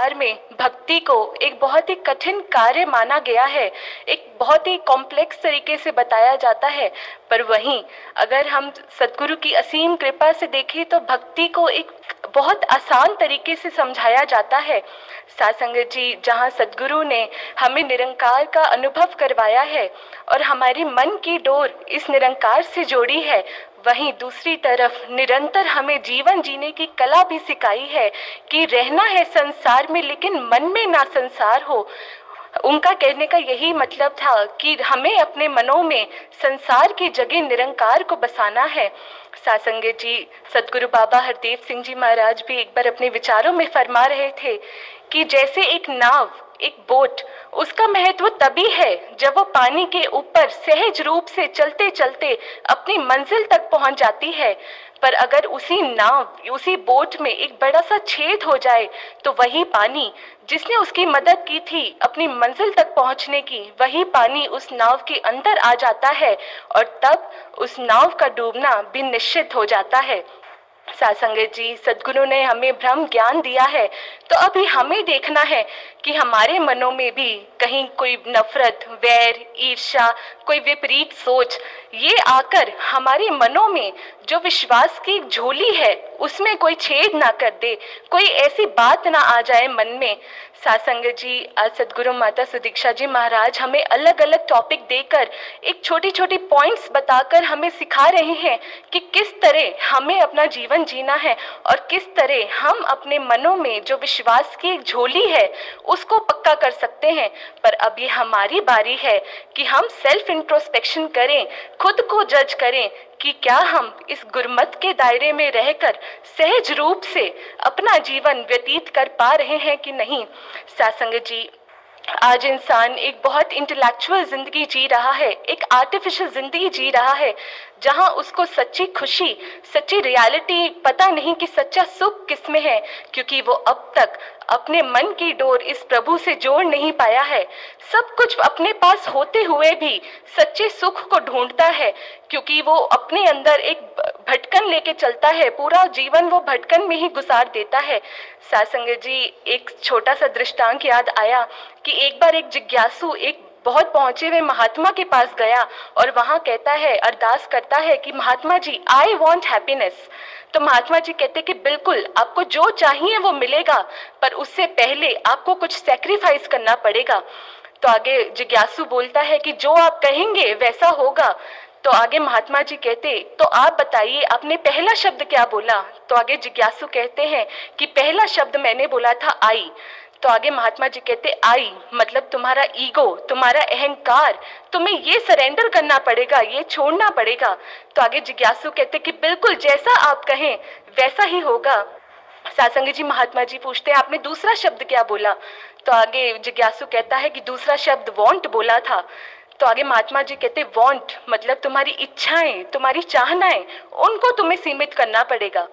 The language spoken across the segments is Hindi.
संसार में भक्ति को एक बहुत ही कठिन कार्य माना गया है, एक बहुत ही कॉम्प्लेक्स तरीके से बताया जाता है। पर वहीं अगर हम सद्गुरु की असीम कृपा से देखें तो भक्ति को एक बहुत आसान तरीके से समझाया जाता है। साथ संगत जी, जहाँ सद्गुरु ने हमें निरंकार का अनुभव करवाया है और हमारे मन की डोर इस निरंकार से जोड़ी है, वहीं दूसरी तरफ निरंतर हमें जीवन जीने की कला भी सिखाई है कि रहना है संसार में लेकिन मन में ना संसार हो। उनका कहने का यही मतलब था कि हमें अपने मनों में संसार की जगह निरंकार को बसाना है। सासंगत जी, सदगुरु बाबा हरदेव सिंह जी महाराज भी एक बार अपने विचारों में फरमा रहे थे कि जैसे एक नाव, एक बोट, उसका महत्व तभी है जब वो पानी के ऊपर सहज रूप से चलते चलते अपनी मंजिल तक पहुंच जाती है। पर अगर उसी नाव, उसी बोट में एक बड़ा सा छेद हो जाए तो वही पानी जिसने उसकी मदद की थी अपनी मंजिल तक पहुंचने की, वही पानी उस नाव के अंदर आ जाता है और तब उस नाव का डूबना भी निश्चित हो जाता है। सासंगत जी, सद्गुरु ने हमें ब्रह्म ज्ञान दिया है, तो अभी हमें देखना है कि हमारे मनों में भी कहीं कोई नफरत, वैर, ईर्ष्या, कोई विपरीत सोच ये आकर हमारे मनों में जो विश्वास की झोली है उसमें कोई छेद ना कर दे, कोई ऐसी बात ना आ जाए मन में। सासंगत जी, आज सद्गुरु माता सुदीक्षा जी महाराज हमें अलग अलग टॉपिक देकर एक छोटी छोटी पॉइंट्स बताकर हमें सिखा रहे हैं कि किस तरह हमें अपना जीवन जीना है और किस तरह हम अपने मनों में जो विश्वास की एक झोली है उसको पक्का कर सकते हैं। पर अब ये हमारी बारी है कि हम सेल्फ इंट्रोस्पेक्शन करें, खुद को जज करें कि क्या हम इस गुरमत के दायरे में रहकर सहज रूप से अपना जीवन व्यतीत कर पा रहे हैं कि नहीं। सासंगत जी, आज इंसान एक बहुत इंटेलेक्चुअल जिंदगी जी रहा है, एक आर्टिफिशियल जिंदगी जी रहा है, जहां उसको सच्ची खुशी, सच्ची रियलिटी पता नहीं कि सच्चा सुख किसमें है, क्योंकि वो अब तक अपने मन की डोर इस प्रभु से जोड़ नहीं पाया है। सब कुछ अपने पास होते हुए भी सच्चे सुख को ढूंढता है, क्योंकि वो अपने अंदर एक भटकन लेके चलता है, पूरा जीवन वो भटकन में ही गुजार देता है। सासंगत जी, एक छोटा सा दृष्टांत याद आया कि एक बार एक जिज्ञासु एक बहुत पहुंचे हुए महात्मा के पास गया और वहां कहता है, अरदास करता है कि Mahatma ji, I want happiness. तो महात्मा जी कहते कि बिल्कुल, आपको जो चाहिए वो मिलेगा, पर उससे पहले आपको कुछ सैक्रिफाइस करना पड़ेगा। तो आगे जिज्ञासु बोलता है कि जो आप कहेंगे वैसा होगा। तो आगे महात्मा जी कहते, तो आप बताइए आपने पहला शब्द क्या बोला। तो आगे जिज्ञासु कहते हैं कि पहला शब्द मैंने बोला था आई। तो आगे महात्मा जी कहते, आई मतलब तुम्हारा ईगो, तुम्हारा अहंकार, तुम्हें ये सरेंडर करना पड़ेगा, ये छोड़ना पड़ेगा। तो आगे जिज्ञासु कहते कि बिल्कुल जैसा आप कहें वैसा ही होगा। सासंग जी, महात्मा जी पूछते हैं आपने दूसरा शब्द क्या बोला। तो आगे जिज्ञासु कहता है कि दूसरा शब्द वांट बोला था। तो आगे महात्मा जी कहते वांट मतलब तुम्हारी इच्छाएं, तुम्हारी चाहनाएं, उनको तुम्हें सीमित करना पड़ेगा।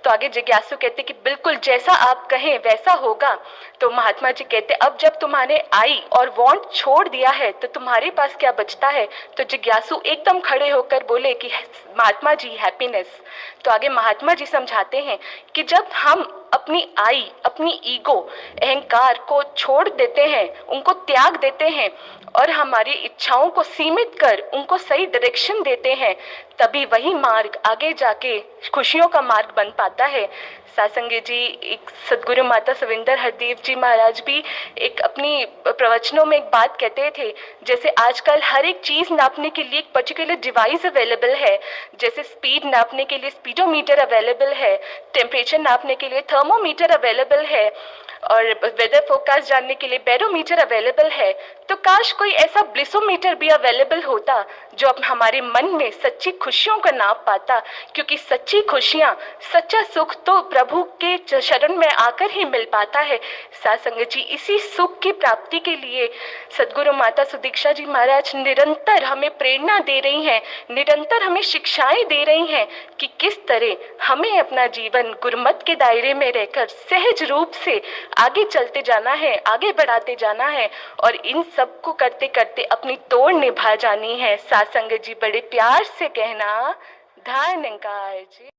तो आगे जिज्ञासु कहते कि बिल्कुल जैसा आप कहें वैसा होगा। तो महात्मा जी कहते अब जब तुम्हारे आई और वांट छोड़ दिया है तो तुम्हारे पास क्या बचता है। तो जिज्ञासु एकदम खड़े होकर बोले कि महात्मा जी हैप्पीनेस। तो आगे महात्मा जी समझाते हैं कि जब हम अपनी आई, अपनी ईगो, अहंकार को छोड़ देते हैं, उनको त्याग देते हैं और हमारी इच्छाओं को सीमित कर उनको सही डायरेक्शन देते हैं, तभी वही मार्ग आगे जाके खुशियों का मार्ग बन पाता है। सासंगे जी, एक सदगुरु माता सविंदर हरदेव जी महाराज भी एक अपनी प्रवचनों में एक बात कहते थे, जैसे आजकल हर एक चीज नापने के लिए एक पर्टिकुलर डिवाइस अवेलेबल है। जैसे स्पीड नापने के लिए स्पीडोमीटर अवेलेबल है, टेम्परेचर नापने के लिए थर्मोमीटर अवेलेबल है और वेदर फोरकास्ट जानने के लिए बैरोमीटर अवेलेबल है। तो काश कोई ऐसा ब्लिसोमीटर भी अवेलेबल होता जो अब हमारे मन में सच्ची खुशियों का नाप पाता, क्योंकि सच्ची खुशियाँ, सच्चा सुख तो प्रभु के शरण में आकर ही मिल पाता है। सासंगत जी, इसी सुख की प्राप्ति के लिए सदगुरु माता सुदीक्षा जी महाराज निरंतर हमें प्रेरणा दे रही हैं, निरंतर हमें शिक्षाएं दे रही हैं कि किस तरह हमें अपना जीवन गुरमत के दायरे में रहकर सहज रूप से आगे चलते जाना है, आगे बढ़ाते जाना है और इन सब को करते करते अपनी तोड़ निभा जानी है। सासंगत जी, बड़े प्यार से कहना, धन्यवाद जी।